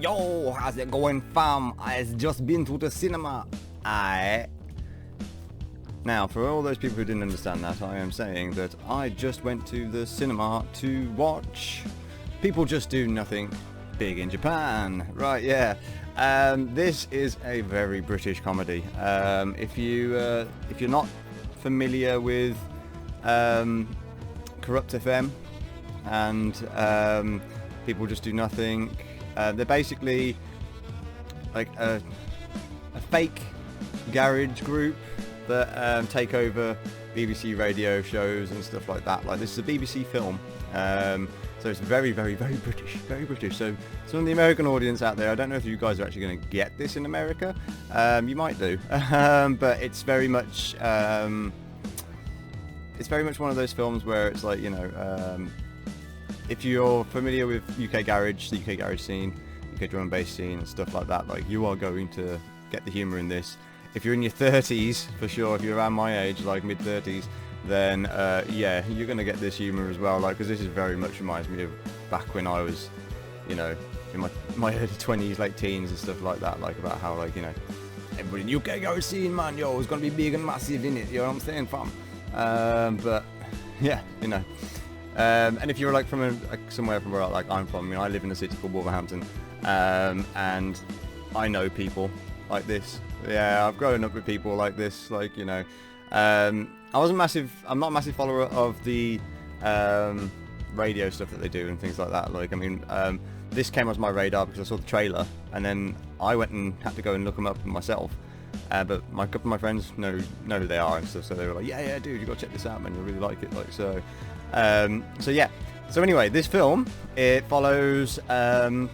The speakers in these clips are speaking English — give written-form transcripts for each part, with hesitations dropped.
Yo, how's it going, fam? I've just been to the cinema. Now, for all those people who didn't understand that, I am saying that I just went to the cinema to watch People Just Do Nothing Big in Japan. Right, yeah. This is a very British comedy. If you're not familiar with Corrupt FM and People Just Do Nothing, they're basically like a fake garage group that take over BBC radio shows and stuff like that. Like, this is a BBC film, so it's very, very, very British, very British. So some of the American audience out there, I don't know if you guys are actually going to get this in America. You might do, but it's very much one of those films where it's like, you know, if you're familiar with UK garage, the UK garage scene, UK drum and bass scene and stuff like that, like, you are going to get the humour in this. If you're in your 30s, for sure, if you're around my age, like mid-30s, then yeah, you're going to get this humour as well, like, because this is very much reminds me of back when I was, you know, in my early 20s, late teens and stuff like that, like, about how, like, you know, everybody in UK garage scene, man, yo, it's going to be big and massive in it, you know what I'm saying, fam? But, yeah, you know. And if you're like from somewhere from where like I'm from, you know, I live in a city called Wolverhampton, and I know people like this. Yeah, I've grown up with people like this. Like, you know, I'm not a massive follower of the radio stuff that they do and things like that. Like, I mean, this came onto my radar because I saw the trailer, and then I went and had to go and look them up myself. But a couple of my friends know who they are and stuff, so they were like, yeah, dude, you gotta check this out, man, you'll really like it. Like, so yeah. So anyway, this film, it follows Corrupt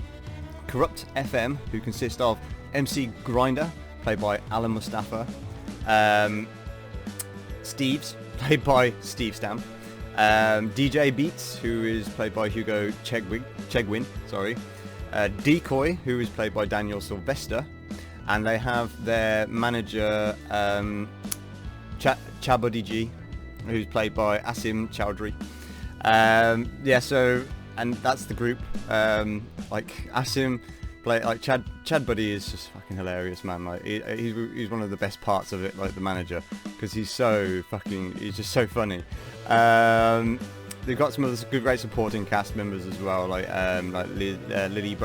FM, who consist of MC Grinder, played by Alan Mustafa, Steves, played by Steve Stamp, DJ Beats, who is played by Hugo Chegwin, Decoy, who is played by Daniel Sylvester, and they have their manager Chabudiji, who's played by Asim Chowdhury. Yeah, so, and that's the group. Like, Asim like Chad Buddy is just fucking hilarious, man. Like, he's one of the best parts of it, like the manager, because he's just so funny. They've got some of the great supporting cast members as well, like Lily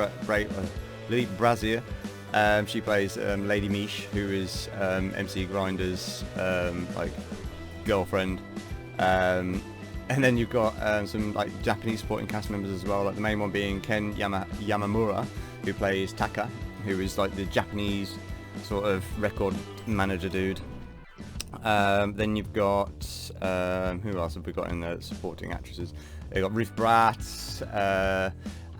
Brazier. She plays Lady Mish, who is MC Grinder's like girlfriend. And then you've got some like Japanese supporting cast members as well, like the main one being Ken Yamamura, who plays Taka, who is like the Japanese sort of record manager dude. Then you've got who else have we got in the supporting actresses? You've got Ruth Bratt,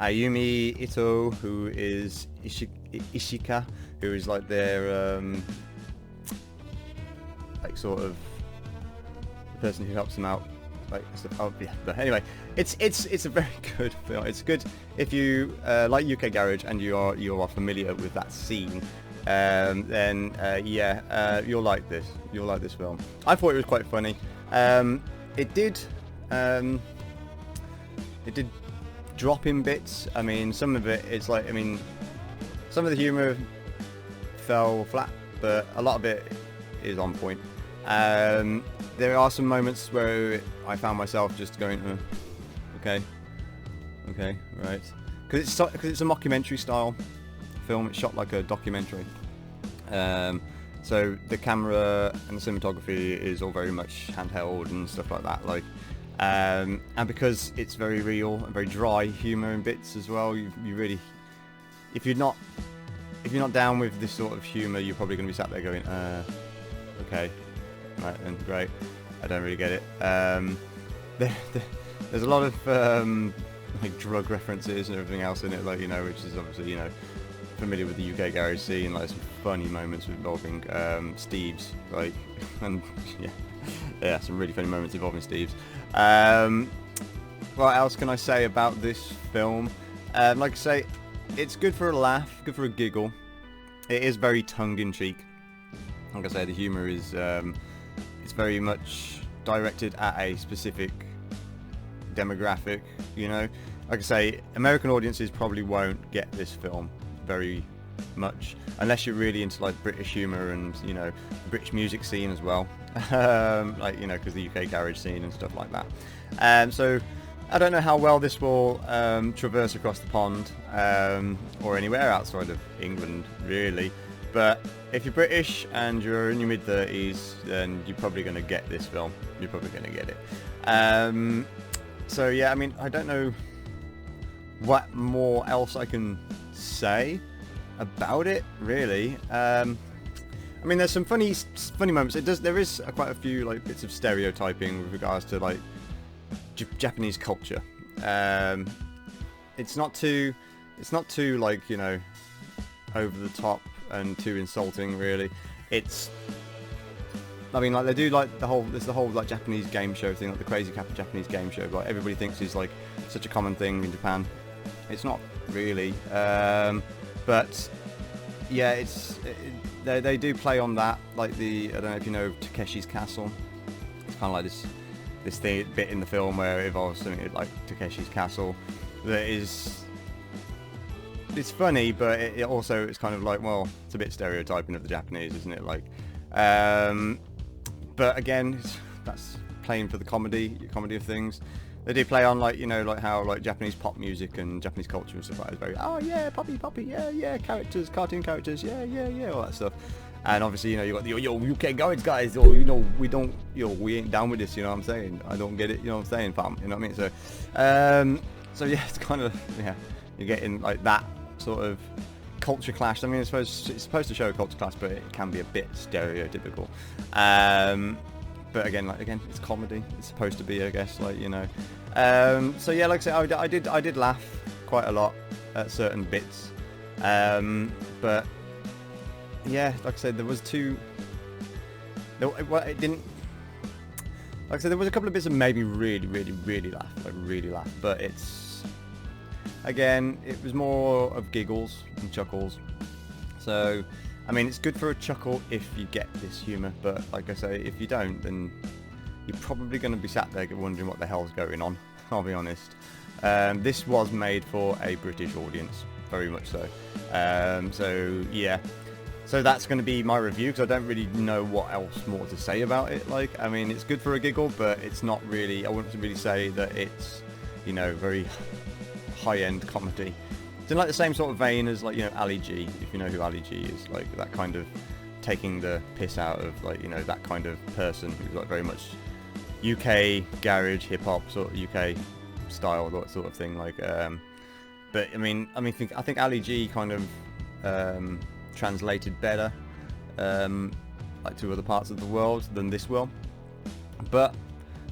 Ayumi Ito, who is Ishika, who is like their like sort of the person who helps them out. Like, oh yeah, but anyway, it's a very good film. It's good if you like UK garage and you are familiar with that scene. Then yeah, you'll like this. You'll like this film. I thought it was quite funny. It did drop in bits. I mean, some of it, it's like, I mean, some of the humour fell flat, but a lot of it is on point. There are some moments where I found myself just going, okay, right, because it's a mockumentary style film. It's shot like a documentary, so the camera and the cinematography is all very much handheld and stuff like that. Like, and because it's very real and very dry humour in bits as well, you really, if you're not down with this sort of humour, you're probably going to be sat there going, okay. Right then, great. I don't really get it. There's a lot of like drug references and everything else in it, like, you know, which is obviously, you know, familiar with the UK garage scene. Like, some funny moments involving Steves, like, and yeah, some really funny moments involving Steves. What else can I say about this film? Like I say, it's good for a laugh, good for a giggle. It is very tongue-in-cheek. Like I say, the humour is it's very much directed at a specific demographic, you know. Like I say, American audiences probably won't get this film. very much, unless you're really into like British humour and, you know, the British music scene as well. Like, you know, because the UK garage scene and stuff like that. So I don't know how well this will traverse across the pond, or anywhere outside of England really, but if you're British and you're in your mid-30s, then you're probably going to get this film. You're probably going to get it. So yeah, I mean, I don't know what more else I can say about it really. I mean, there's some funny moments. There is quite a few like bits of stereotyping with regards to like Japanese culture. It's not too like, you know, over the top and too insulting really. I mean, like, they do like the whole like Japanese game show thing, like the crazy Japanese game show, like everybody thinks is like such a common thing in Japan. It's not really, but yeah, they do play on that, like I don't know if you know Takeshi's Castle. It's kind of like this bit in the film where it involves something like Takeshi's Castle that is, it's funny, but it also it's kind of like, well, it's a bit stereotyping of the Japanese, isn't it? Like, but again, that's playing for the comedy of things. They do play on, like, you know, like how like Japanese pop music and Japanese culture and stuff like that is very, oh yeah, poppy, yeah, characters, cartoon characters, yeah, all that stuff. And obviously, you know, you got the yo UK garage guys, or, you know, we ain't down with this, you know what I'm saying? I don't get it, you know what I'm saying, fam? You know what I mean? So yeah, it's kind of, yeah, you're getting like that sort of culture clash. I mean, it's supposed to show a culture clash, but it can be a bit stereotypical. But again, it's comedy. It's supposed to be, I guess, like, you know. So yeah, like I said, I did laugh quite a lot at certain bits. But yeah, like I said, there was it didn't. Like I said, there was a couple of bits that made me really laugh, but again, it was more of giggles and chuckles. So, I mean, it's good for a chuckle if you get this humour, but like I say, if you don't, then you're probably going to be sat there wondering what the hell's going on, I'll be honest. This was made for a British audience, very much so. So, yeah. So that's going to be my review, because I don't really know what else more to say about it. Like, I mean, it's good for a giggle, but it's not really, I wouldn't really say that it's, you know, very high-end comedy. It's in like the same sort of vein as, like, you know, Ayeeeee, if you know who Ayeeeee is, like that kind of taking the piss out of, like, you know, that kind of person who's like very much UK garage hip-hop sort of UK style, that sort of thing. Like, but I think Ayeeeee kind of translated better like to other parts of the world than this will. But,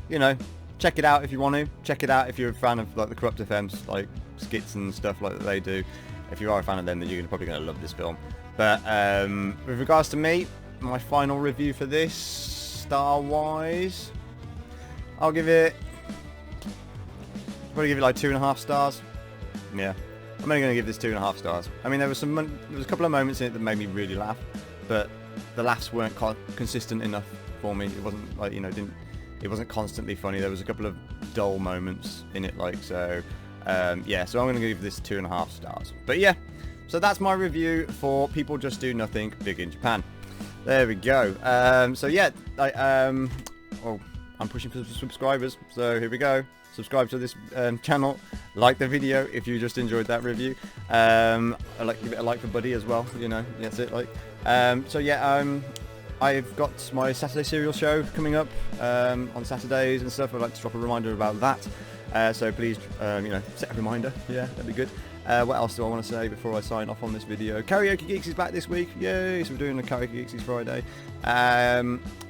you know, check it out if you want to. Check it out if you're a fan of like the Corrupt FM's like skits and stuff like that they do. If you are a fan of them, then you're probably going to love this film. But with regards to me, my final review for this, star-wise, I'll probably give it like 2.5 stars. Yeah, I'm only going to give this 2.5 stars. I mean, there was a couple of moments in it that made me really laugh, but the laughs weren't consistent enough for me. It wasn't like, you know, it wasn't constantly funny. There was a couple of dull moments in it, like, so yeah, so I'm going to give this 2.5 stars. But yeah, so that's my review for People Just Do Nothing Big in Japan. There we go. So yeah, well, I'm pushing for subscribers, so here we go. Subscribe to this channel, like the video if you just enjoyed that review. I like to give it a like for Buddy as well, you know, that's it. Like, so yeah, I've got my Saturday serial show coming up on Saturdays and stuff. I'd like to drop a reminder about that. So please, you know, set a reminder. Yeah, that'd be good. What else do I want to say before I sign off on this video? Karaoke Geeks is back this week. Yay! So we're doing the Karaoke Geeks Friday.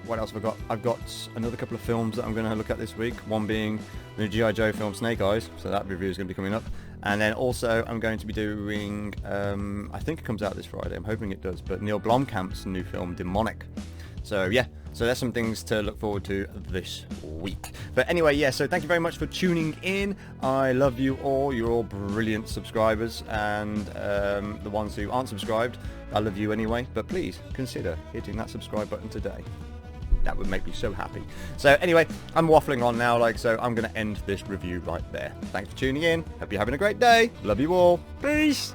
What else have I got? I've got another couple of films that I'm going to look at this week. One being the G.I. Joe film Snake Eyes. So that review is going to be coming up. And then also I'm going to be doing, I think it comes out this Friday. I'm hoping it does. But Neil Blomkamp's new film Demonic. So yeah. So there's some things to look forward to this week. But anyway, yeah, so thank you very much for tuning in. I love you all. You're all brilliant subscribers. And the ones who aren't subscribed, I love you anyway. But please consider hitting that subscribe button today. That would make me so happy. So anyway, I'm waffling on now, like, so I'm going to end this review right there. Thanks for tuning in. Hope you're having a great day. Love you all. Peace.